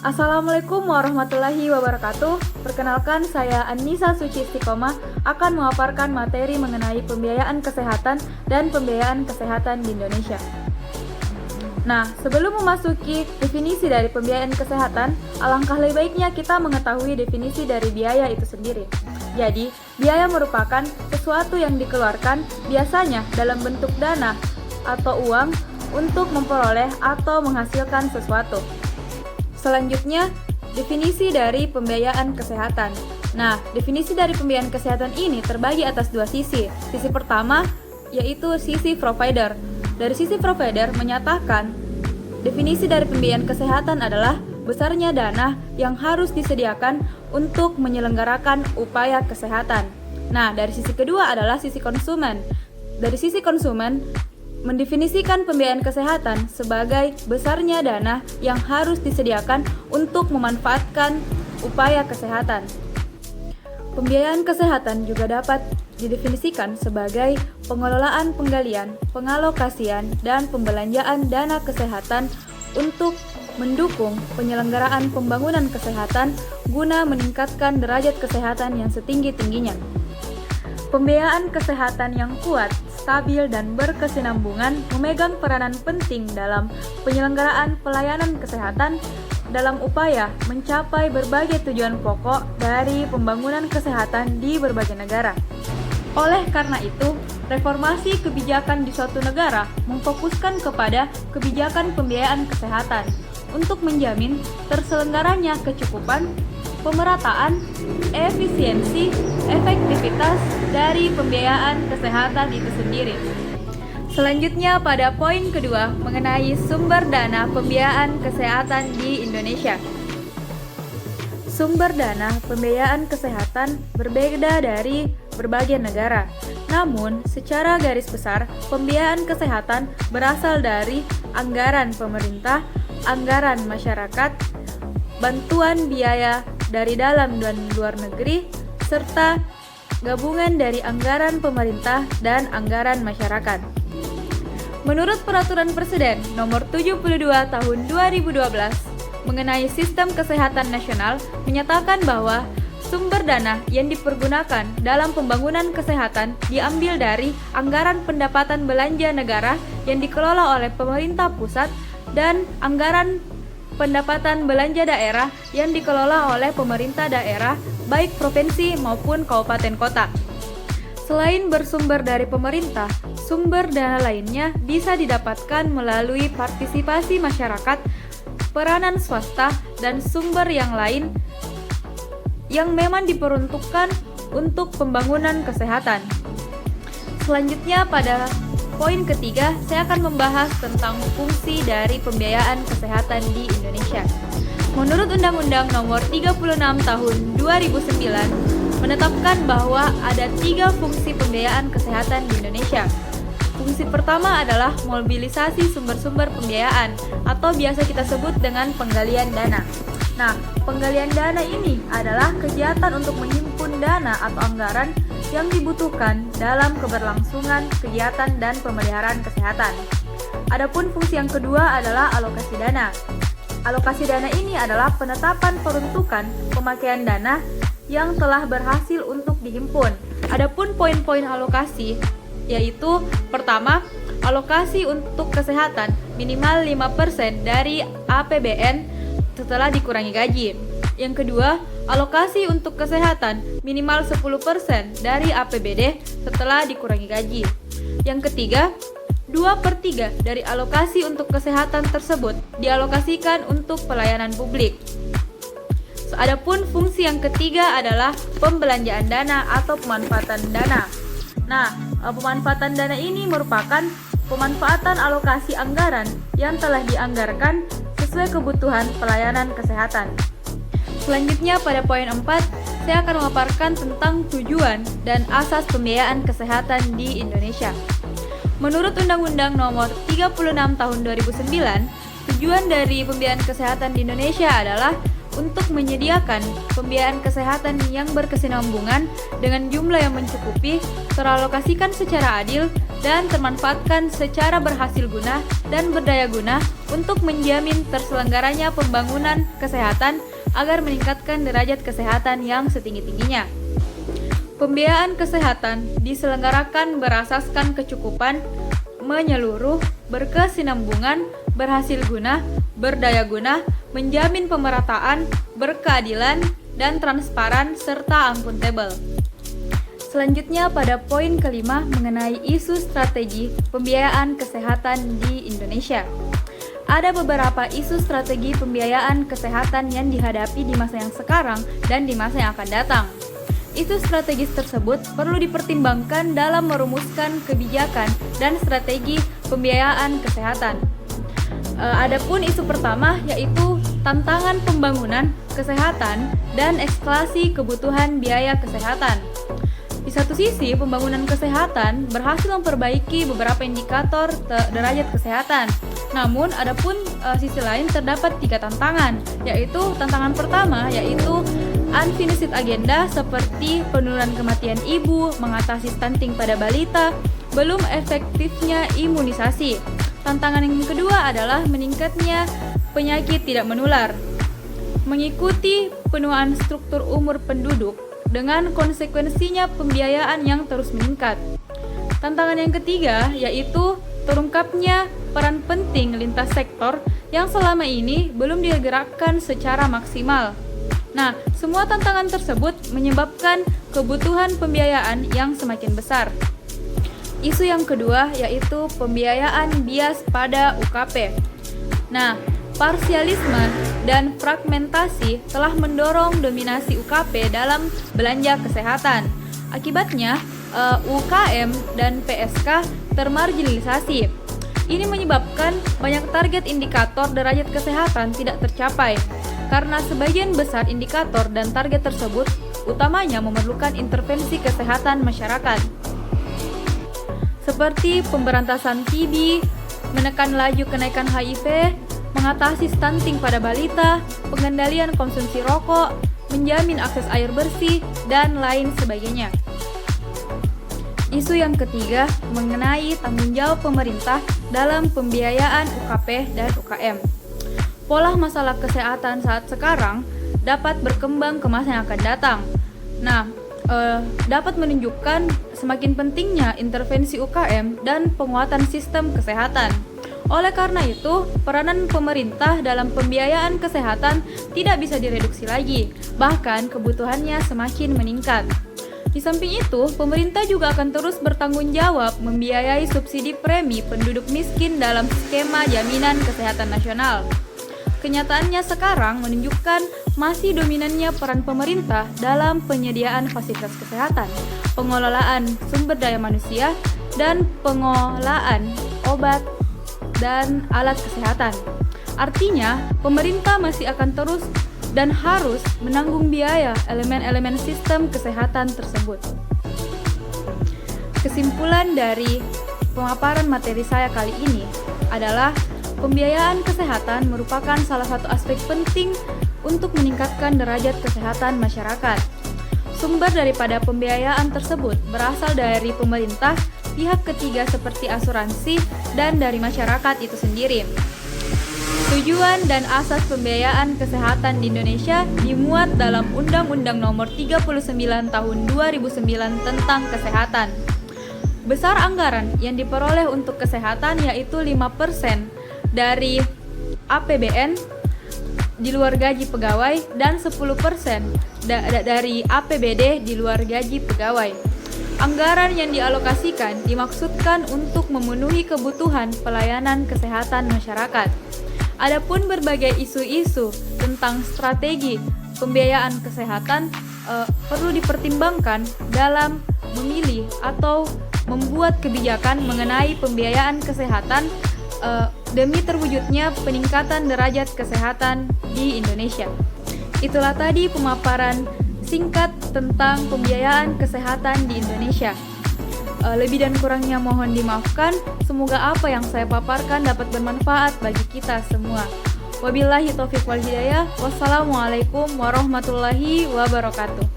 Assalamualaikum warahmatullahi wabarakatuh. Perkenalkan, saya Anissa Suci Istiqomah akan memaparkan materi mengenai pembiayaan kesehatan dan pembiayaan kesehatan di Indonesia. Nah, sebelum memasuki definisi dari pembiayaan kesehatan, alangkah lebih baiknya kita mengetahui definisi dari biaya itu sendiri. Jadi, biaya merupakan sesuatu yang dikeluarkan biasanya dalam bentuk dana atau uang untuk memperoleh atau menghasilkan sesuatu. Selanjutnya, definisi dari pembiayaan kesehatan. Nah, definisi dari pembiayaan kesehatan ini terbagi atas dua sisi. Sisi pertama yaitu sisi provider. Dari sisi provider menyatakan definisi dari pembiayaan kesehatan adalah besarnya dana yang harus disediakan untuk menyelenggarakan upaya kesehatan. Nah, dari sisi kedua adalah sisi konsumen. Dari sisi konsumen mendefinisikan pembiayaan kesehatan sebagai besarnya dana yang harus disediakan untuk memanfaatkan upaya kesehatan. Pembiayaan kesehatan juga dapat didefinisikan sebagai pengelolaan penggalian, pengalokasian, dan pembelanjaan dana kesehatan untuk mendukung penyelenggaraan pembangunan kesehatan guna meningkatkan derajat kesehatan yang setinggi-tingginya. Pembiayaan kesehatan yang kuat, stabil, dan berkesinambungan memegang peranan penting dalam penyelenggaraan pelayanan kesehatan dalam upaya mencapai berbagai tujuan pokok dari pembangunan kesehatan di berbagai negara. Oleh karena itu, reformasi kebijakan di suatu negara memfokuskan kepada kebijakan pembiayaan kesehatan untuk menjamin terselenggaranya kecukupan, pemerataan, efisiensi, efektivitas dari pembiayaan kesehatan itu sendiri. Selanjutnya pada poin kedua mengenai sumber dana pembiayaan kesehatan di Indonesia. Sumber dana pembiayaan kesehatan berbeda dari berbagai negara. Namun, secara garis besar, pembiayaan kesehatan berasal dari anggaran pemerintah, anggaran masyarakat, bantuan biaya dari dalam dan luar negeri, serta gabungan dari anggaran pemerintah dan anggaran masyarakat. Menurut Peraturan Presiden Nomor 72 Tahun 2012 mengenai Sistem Kesehatan Nasional menyatakan bahwa sumber dana yang dipergunakan dalam pembangunan kesehatan diambil dari anggaran pendapatan belanja negara yang dikelola oleh pemerintah pusat dan anggaran pendapatan belanja daerah yang dikelola oleh pemerintah daerah, baik provinsi maupun kabupaten kota. Selain bersumber dari pemerintah, sumber dana lainnya bisa didapatkan melalui partisipasi masyarakat, peranan swasta, dan sumber yang lain yang memang diperuntukkan untuk pembangunan kesehatan. Selanjutnya pada poin ketiga, saya akan membahas tentang fungsi dari pembiayaan kesehatan di Indonesia. Menurut Undang-Undang Nomor 36 Tahun 2009, menetapkan bahwa ada 3 fungsi pembiayaan kesehatan di Indonesia. Fungsi pertama adalah mobilisasi sumber-sumber pembiayaan atau biasa kita sebut dengan penggalian dana. Nah, penggalian dana ini adalah kegiatan untuk menghimpun dana atau anggaran yang dibutuhkan dalam keberlangsungan kegiatan dan pemeliharaan kesehatan. Adapun fungsi yang kedua adalah alokasi dana. Alokasi dana ini adalah penetapan peruntukan pemakaian dana yang telah berhasil untuk dihimpun. Adapun poin-poin alokasi yaitu pertama, alokasi untuk kesehatan minimal 5% dari APBN setelah dikurangi gaji. Yang kedua, alokasi untuk kesehatan minimal 10% dari APBD setelah dikurangi gaji. Yang ketiga, 2/3 dari alokasi untuk kesehatan tersebut dialokasikan untuk pelayanan publik. Adapun fungsi yang ketiga adalah pembelanjaan dana atau pemanfaatan dana. Nah, pemanfaatan dana ini merupakan pemanfaatan alokasi anggaran yang telah dianggarkan sesuai kebutuhan pelayanan kesehatan. Selanjutnya pada poin 4, saya akan memaparkan tentang tujuan dan asas pembiayaan kesehatan di Indonesia. Menurut Undang-Undang Nomor 36 Tahun 2009, tujuan dari pembiayaan kesehatan di Indonesia adalah untuk menyediakan pembiayaan kesehatan yang berkesinambungan dengan jumlah yang mencukupi, teralokasikan secara adil, dan termanfaatkan secara berhasil guna dan berdaya guna untuk menjamin terselenggaranya pembangunan kesehatan agar meningkatkan derajat kesehatan yang setinggi-tingginya. Pembiayaan kesehatan diselenggarakan berasaskan kecukupan, menyeluruh, berkesinambungan, berhasil guna, berdaya guna, menjamin pemerataan, berkeadilan, dan transparan, serta akuntabel. Selanjutnya pada poin kelima mengenai isu strategi pembiayaan kesehatan di Indonesia. Ada beberapa isu strategi pembiayaan kesehatan yang dihadapi di masa yang sekarang dan di masa yang akan datang. Isu strategis tersebut perlu dipertimbangkan dalam merumuskan kebijakan dan strategi pembiayaan kesehatan. Adapun isu pertama yaitu tantangan pembangunan kesehatan dan eskalasi kebutuhan biaya kesehatan. Di satu sisi, pembangunan kesehatan berhasil memperbaiki beberapa indikator derajat kesehatan. Namun, adapun sisi lain terdapat 3 tantangan, yaitu tantangan pertama yaitu unfinished agenda seperti penurunan kematian ibu, mengatasi stunting pada balita, belum efektifnya imunisasi. Tantangan yang kedua adalah meningkatnya penyakit tidak menular. Mengikuti penuaan struktur umur penduduk dengan konsekuensinya pembiayaan yang terus meningkat. Tantangan yang ketiga yaitu terungkapnya peran penting lintas sektor yang selama ini belum digerakkan secara maksimal. Nah, semua tantangan tersebut menyebabkan kebutuhan pembiayaan yang semakin besar. Isu yang kedua yaitu pembiayaan bias pada UKP. Nah, parsialisme dan fragmentasi telah mendorong dominasi UKP dalam belanja kesehatan. Akibatnya, UKM dan PSK termarginalisasi. Ini menyebabkan banyak target indikator derajat kesehatan tidak tercapai, karena sebagian besar indikator dan target tersebut utamanya memerlukan intervensi kesehatan masyarakat. Seperti pemberantasan TB, menekan laju kenaikan HIV, mengatasi stunting pada balita, pengendalian konsumsi rokok, menjamin akses air bersih, dan lain sebagainya. Isu yang ketiga mengenai tanggung jawab pemerintah dalam pembiayaan UKP dan UKM. Pola masalah kesehatan saat sekarang dapat berkembang ke masa yang akan datang. Nah, dapat menunjukkan semakin pentingnya intervensi UKM dan penguatan sistem kesehatan. Oleh karena itu, peranan pemerintah dalam pembiayaan kesehatan tidak bisa direduksi lagi, bahkan kebutuhannya semakin meningkat. Di samping itu, pemerintah juga akan terus bertanggung jawab membiayai subsidi premi penduduk miskin dalam skema jaminan kesehatan nasional. Kenyataannya sekarang menunjukkan masih dominannya peran pemerintah dalam penyediaan fasilitas kesehatan, pengelolaan sumber daya manusia, dan pengelolaan obat dan alat kesehatan. Artinya, pemerintah masih akan terus dan harus menanggung biaya elemen-elemen sistem kesehatan tersebut. Kesimpulan dari pemaparan materi saya kali ini adalah pembiayaan kesehatan merupakan salah satu aspek penting untuk meningkatkan derajat kesehatan masyarakat. Sumber daripada pembiayaan tersebut berasal dari pemerintah, pihak ketiga seperti asuransi, dan dari masyarakat itu sendiri. Tujuan dan asas pembiayaan kesehatan di Indonesia dimuat dalam Undang-Undang Nomor 39 Tahun 2009 tentang Kesehatan. Besar anggaran yang diperoleh untuk kesehatan yaitu 5% dari APBN di luar gaji pegawai dan 10% dari APBD di luar gaji pegawai. Anggaran yang dialokasikan dimaksudkan untuk memenuhi kebutuhan pelayanan kesehatan masyarakat. Adapun berbagai isu-isu tentang strategi pembiayaan kesehatan perlu dipertimbangkan dalam memilih atau membuat kebijakan mengenai pembiayaan kesehatan demi terwujudnya peningkatan derajat kesehatan di Indonesia. Itulah tadi pemaparan singkat tentang pembiayaan kesehatan di Indonesia. Lebih dan kurangnya mohon dimaafkan. Semoga apa yang saya paparkan dapat bermanfaat bagi kita semua. Wabillahi taufiq wal hidayah. Wassalamualaikum warahmatullahi wabarakatuh.